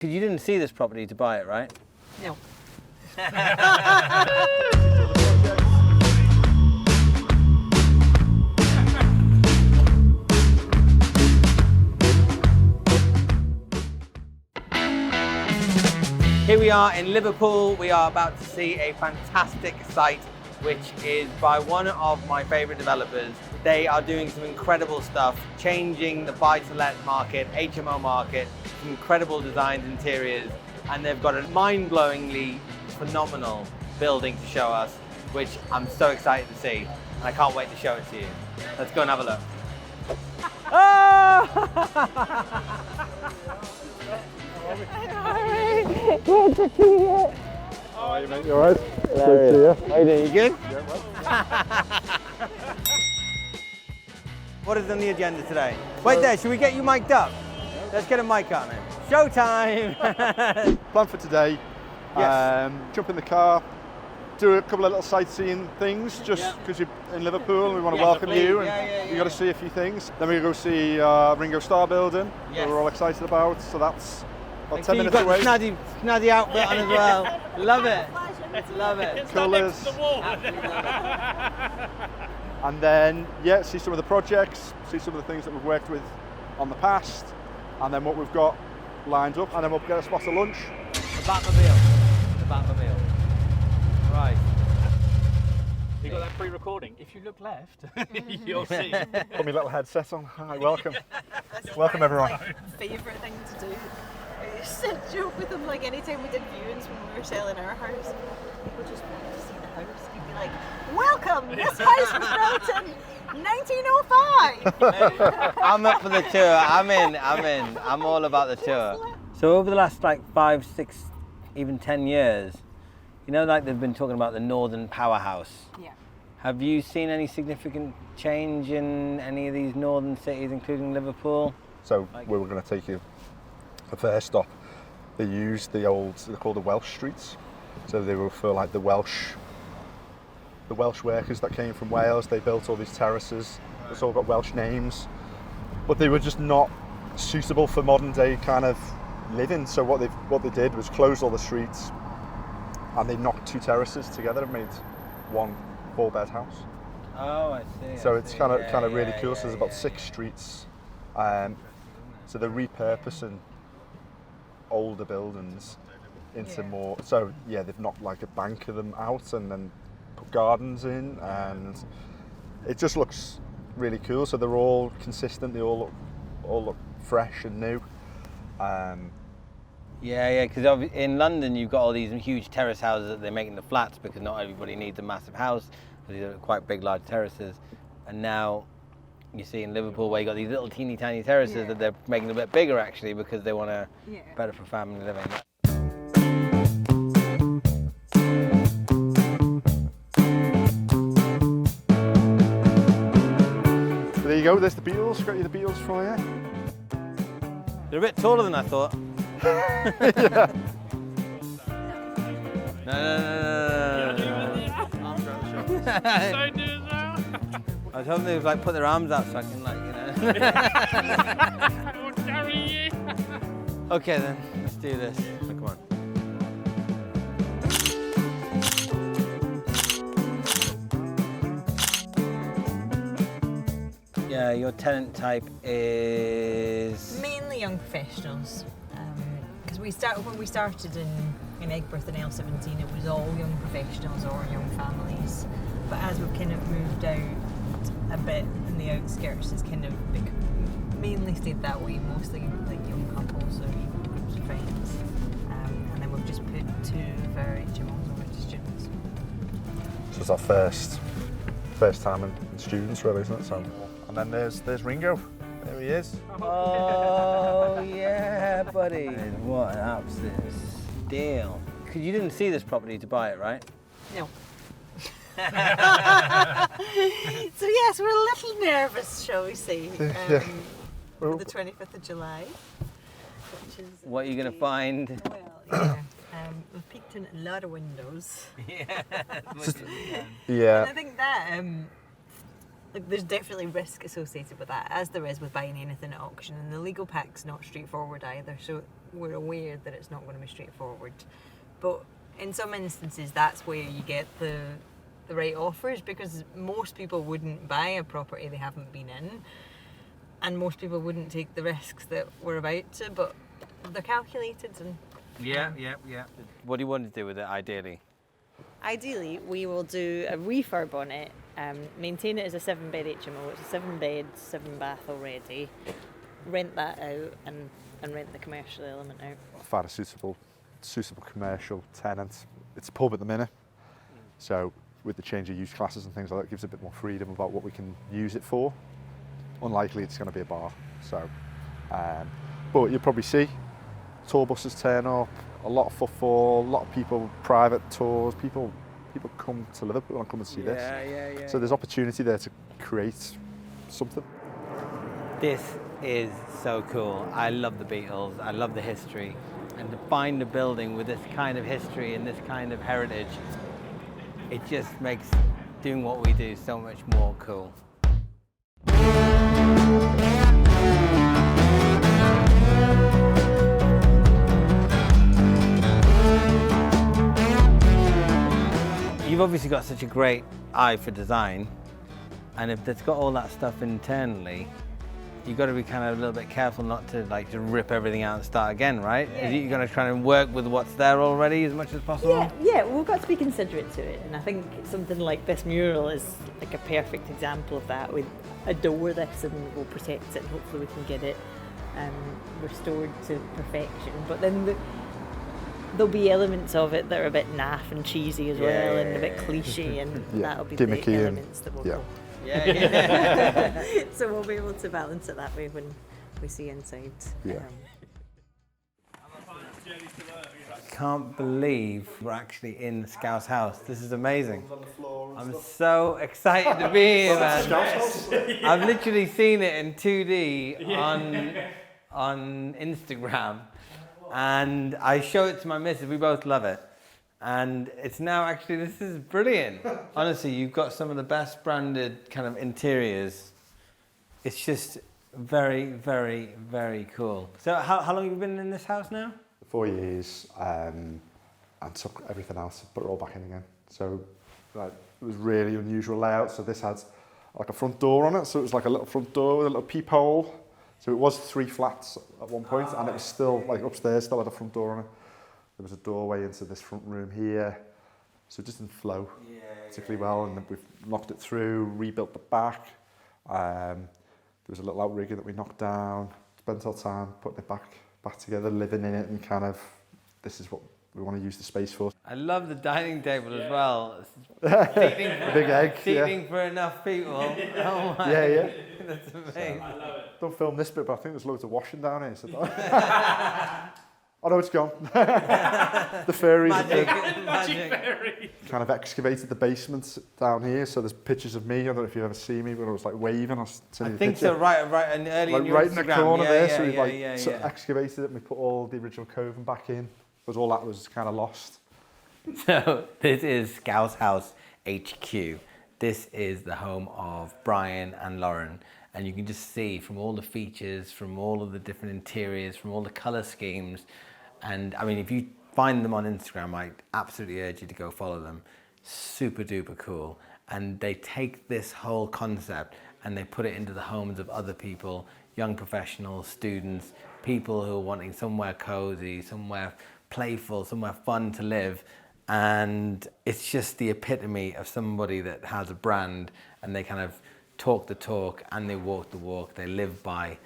Because you didn't see this property to buy it, right? No. Here we are in Liverpool. We are about to see a fantastic site, which is by one of my favorite developers. They are doing some incredible stuff, changing the buy-to-let market, HMO market, some incredible designs, interiors, and they've got a mind-blowingly phenomenal building to show us, which I'm so excited to see, and I can't wait to show it to you. Let's go and have a look. Good to see you. How are you, mate? You alright? Good to see you. How you doing? You good? Yeah, well. What is on the agenda today? Wait there, should we get you mic'd up? Let's get a mic on then. Showtime! Plan for today, Yes. Jump in the car, do a couple of little sightseeing things, just because you're in Liverpool and we want to welcome you, and you got to see a few things. Then we go see Ringo Starr building, that we're all excited about, so that's about 10 minutes away. You've got the snazzy outfit on as well. Love it. Love it. Colours. And then, yeah, see some of the projects, see some of the things that we've worked with on the past, and then what we've got lined up, and then we'll get a spot of lunch. The Batmobile. The Batmobile. Right. You got that pre-recording. If you look left, you'll see. Put my little headset on. Hi, welcome. Welcome everyone. Favourite thing to do. I used to joke with them, like anytime we did viewings when we were selling our house, people just wanted to see the house. You'd be like, welcome, this house was built in 1905. I'm up for the tour. I'm in. I'm all about the tour. So over the last like 5, 6, even 10 years, you know, like they've been talking about the Northern Powerhouse. Yeah. Have you seen any significant change in any of these northern cities, including Liverpool? So we were going to take you the first stop. They used the old, they're called the Welsh streets. So they were for like the Welsh workers that came from Wales. They built all these terraces. It's all got Welsh names, but they were just not suitable for modern day kind of living. So what they did was close all the streets, and they knocked 2 terraces together and made one 4-bed house. Oh, I see. So it's kind of really cool. So there's about 6 streets. So they're repurposing older buildings into more. So yeah, they've knocked like a bank of them out and then put gardens in, and it just looks really cool. So they're all consistent. They all look fresh and new. Yeah, because in London you've got all these huge terrace houses that they're making the flats because not everybody needs a massive house. These are quite big, large terraces. And now you see in Liverpool where you got these little teeny tiny terraces that they're making a bit bigger actually because they want to better for family living. There you go. There's the Beatles. Got you the Beatles for you. They're a bit taller than I thought. Yeah. No. I was hoping they would like put their arms out so I can Okay then, let's do this. Oh, come on. Yeah, your tenant type is Mainly young professionals. Because when we started in Eggborough in L17, it was all young professionals or young families. But as we've kind of moved out a bit in the outskirts, it's kind of mainly stayed that way, mostly like young couples or groups of friends. And then we've just put 2 of our HMOs over to students. So it's our first time in students, really, isn't it? So, and then there's Ringo. There he is. Oh yeah, buddy. What an absolute steal. Because you didn't see this property to buy it, right? No. So yes, we're a little nervous, shall we say, for the 25th of July, which is... What are you going to find? Well, we've peeked in a lot of windows. Yeah. Yeah. And I think that like there's definitely risk associated with that, as there is with buying anything at auction, and the legal pack's not straightforward either, so we're aware that it's not going to be straightforward. But in some instances, that's where you get the right offers, because most people wouldn't buy a property they haven't been in, and most people wouldn't take the risks that we're about to, but they're calculated. And Yeah. What do you want to do with it, ideally? ideally, we will do a refurb on it, maintain it as a 7-bed HMO. It's a 7-bed, 7-bath already. Rent that out and rent the commercial element out. Find a suitable commercial tenant. It's a pub at the minute, so with the change of use classes and things like that, it gives a bit more freedom about what we can use it for. Unlikely it's going to be a bar, so. But you'll probably see tour buses turn up, a lot of footfall, a lot of people, private tours, people come to Liverpool and come and see this. Yeah. So there's opportunity there to create something. This is so cool. I love the Beatles. I love the history. And to find a building with this kind of history and this kind of heritage, it just makes doing what we do so much more cool. You've obviously got such a great eye for design, and if it's got all that stuff internally, you've got to be kind of a little bit careful not to like just rip everything out and start again, right? Yeah. You're going to try and work with what's there already as much as possible? Yeah, we've got to be considerate to it, and I think something like this mural is like a perfect example of that. We adore this and we'll protect it, and hopefully we can get it restored to perfection. But then there'll be elements of it that are a bit naff and cheesy as well, and a bit cliche, and that'll be gimmicky the elements that will go. Yeah. So we'll be able to balance it that way when we see inside. Yeah. Can't believe we're actually in Skaus Haus. This is amazing. I'm so excited to be here, man. I've literally seen it in 2D on Instagram, and I show it to my missus. We both love it. And it's now actually, this is brilliant. Honestly, you've got some of the best branded kind of interiors. It's just very, very, very cool. So how long have you been in this house now? 4 years, and took everything else, put it all back in again. So like, it was really unusual layout. So this had like a front door on it. So it was like a little front door with a little peephole. So it was 3 flats at one point, and it was still like upstairs, still had a front door on it. There was a doorway into this front room here, so it just didn't flow particularly well, and then we've knocked it through, rebuilt the back. There was a little outrigger that we knocked down, spent our time putting it back together, living in it, and kind of, this is what we want to use the space for. I love the dining table as well. The big egg, Seating for enough people. Oh my. Yeah. That's amazing. I love it. Don't film this bit, but I think there's loads of washing down here. So oh no, it's gone. The fairies Magic. kind of excavated the basement down here, so there's pictures of me. I don't know if you've ever seen me, but I was like waving. I think so, right, and early like in your right Instagram. in the corner there, so we yeah. excavated it and we put all the original coving back in, because all that was kind of lost. So this is Skaus Haus HQ. This is the home of Brian and Lauren, and you can just see from all the features, from all of the different interiors, from all the color schemes. And I mean, if you find them on Instagram, I absolutely urge you to go follow them. Super duper cool. And they take this whole concept and they put it into the homes of other people, young professionals, students, people who are wanting somewhere cozy, somewhere playful, somewhere fun to live. And it's just the epitome of somebody that has a brand, and they kind of talk the talk and they walk the walk. They live by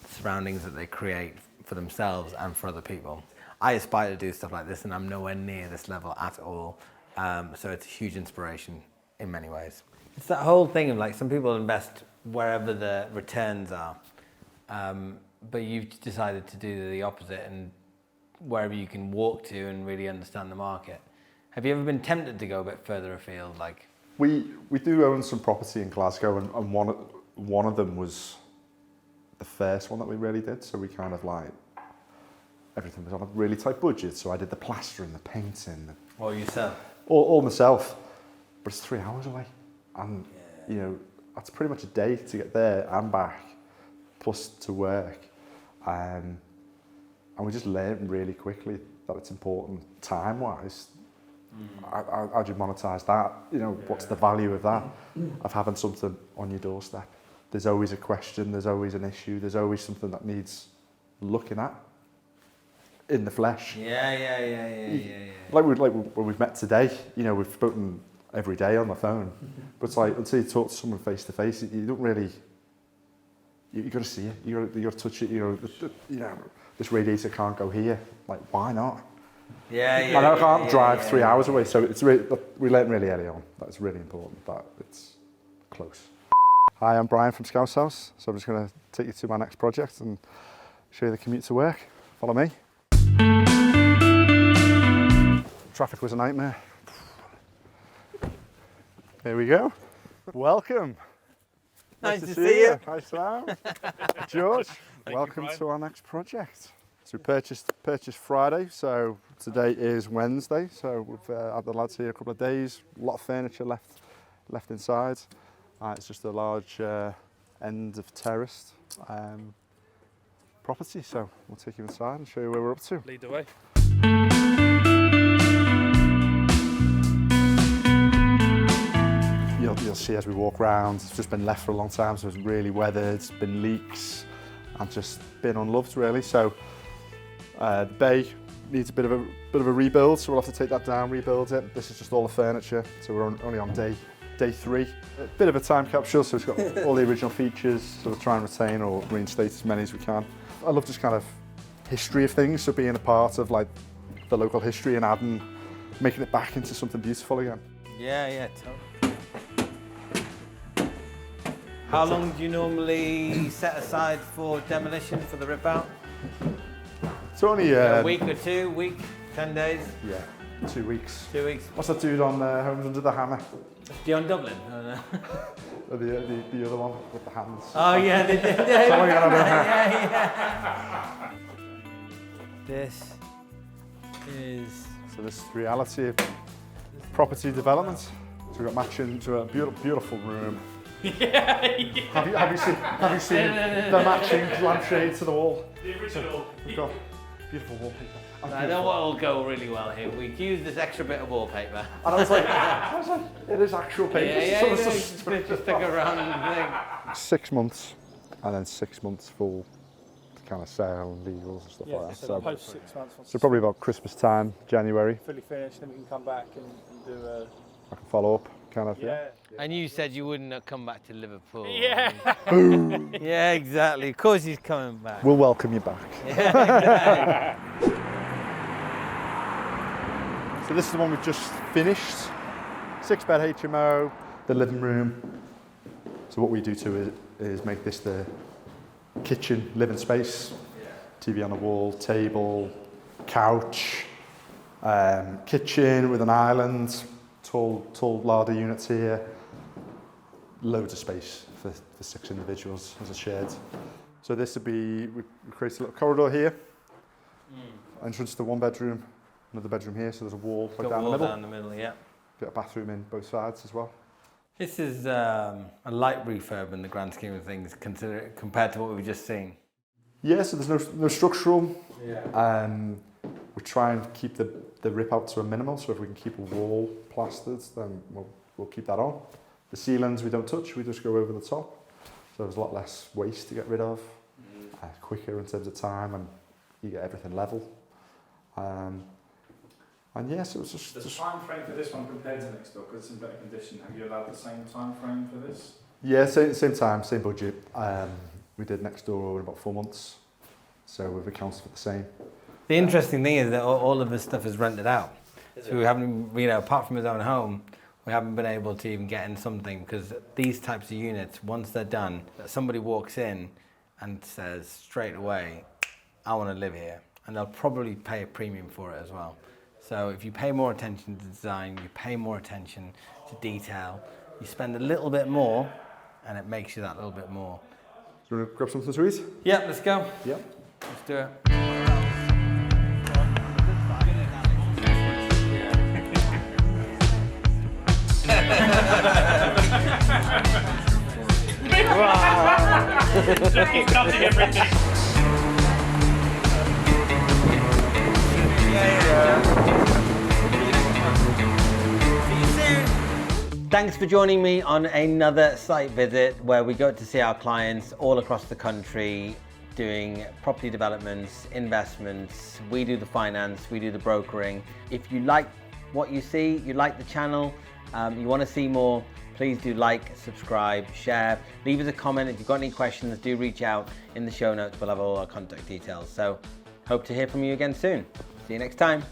surroundings that they create for themselves and for other people. I aspire to do stuff like this, and I'm nowhere near this level at all. So it's a huge inspiration in many ways. It's that whole thing of like, some people invest wherever the returns are, but you've decided to do the opposite, and wherever you can walk to and really understand the market. Have you ever been tempted to go a bit further afield? Like, We do own some property in Glasgow, and one of them was the first one that we really did. So we kind of like, everything was on a really tight budget. So I did the plastering, the painting, or yourself? all myself. But it's 3 hours away, and you know, that's pretty much a day to get there and back, plus to work. And we just learned really quickly that it's important time-wise. How do you monetize that? You know, what's the value of that? Of having something on your doorstep. There's always a question, there's always an issue, there's always something that needs looking at in the flesh. Yeah. Like when we've met today, you know, we've spoken every day on the phone, but it's like until you talk to someone face to face, you don't really. You got to see it. You got to touch it. You know, this radiator can't go here. Like, why not? Yeah. I can't drive 3 hours away, so it's really, we learned really early on that it's really important that it's close. Hi, I'm Brian from Skaus Haus, so I'm just going to take you to my next project and show you the commute to work. Follow me. Traffic was a nightmare. Here we go. Welcome. Nice to see you. Hi, Sam. George, welcome to our next project. So we purchased Friday, so today is Wednesday. So we've had the lads here a couple of days. A lot of furniture left inside. It's just a large end of terraced property. So we'll take you inside and show you where we're up to. Lead the way. You'll see as we walk around, it's just been left for a long time, so it's really weathered, it's been leaks, and just been unloved really. So the bay needs a bit of a rebuild, so we'll have to take that down, rebuild it. This is just all the furniture, so we're only on day 3. A bit of a time capsule, so it's got all the original features, so we'll try and retain or reinstate as many as we can. I love just kind of history of things, so being a part of like the local history and making it back into something beautiful again. Yeah, totally. How long do you normally set aside for demolition for the rip out? It's only A week or 2, week, 10 days? Yeah, 2 weeks. 2 weeks. What's that dude on Homes Under the Hammer? Dion Dublin? Oh, no. Or the other one with the hands. Oh yeah, they did. Yeah. This is. So this is the reality of property development. So we've got matching to a beautiful room. Yeah. Have you seen the matching lampshade to the wall? The original. We've got beautiful wallpaper. I know what will go really well here. We can use this extra bit of wallpaper. And I was like, it is actual paper. Yeah, So it's just stick around and 6 months, and then 6 months full kind of sale and legals and stuff like that. So post 6 months. So probably about Christmas time, January, Fully finished, then we can come back and do a. I can follow up, kind of. Yeah. And you said you wouldn't have come back to Liverpool. Yeah. Yeah, exactly. Of course he's coming back. We'll welcome you back. Yeah, exactly. So this is the one we've just finished. 6-bed HMO, the living room. So what we do to it is make this the kitchen living space. TV on the wall, table, couch, kitchen with an island, tall larder units here. Loads of space for 6 individuals as a shared. So this would be, we create a little corridor here. Entrance to 1 bedroom, another bedroom here, so there's a wall right down the middle. Down the middle, yeah. Got a bathroom in both sides as well. This is a light refurb in the grand scheme of things, compared to what we've just seen. Yeah, so there's no structural. Yeah. We try and keep the rip out to a minimal, so if we can keep a wall plastered, then we'll keep that on. The ceilings we don't touch, we just go over the top. So there's a lot less waste to get rid of, quicker in terms of time, and you get everything level. And yeah, so it's just... The time frame for this one compared to next door, because it's in better condition, have you allowed the same time frame for this? Yeah, same time, same budget. We did next door in about 4 months, so we've accounted for the same. The interesting thing is that all of this stuff is rented out. So we haven't, apart from his own home, we haven't been able to even get in something, because these types of units, once they're done, somebody walks in and says straight away, I want to live here. And they'll probably pay a premium for it as well. So if you pay more attention to design, you pay more attention to detail, you spend a little bit more, and it makes you that little bit more. Do you want to grab something sweet? Yeah, let's go. Yeah. Let's do it. He's cutting everything. Thanks for joining me on another site visit where we go to see our clients all across the country doing property developments, investments. We do the finance, we do the brokering. If you like what you see, you like the channel, you want to see more, please do like, subscribe, share, leave us a comment. If you've got any questions, do reach out in the show notes. We'll have all our contact details. So hope to hear from you again soon. See you next time.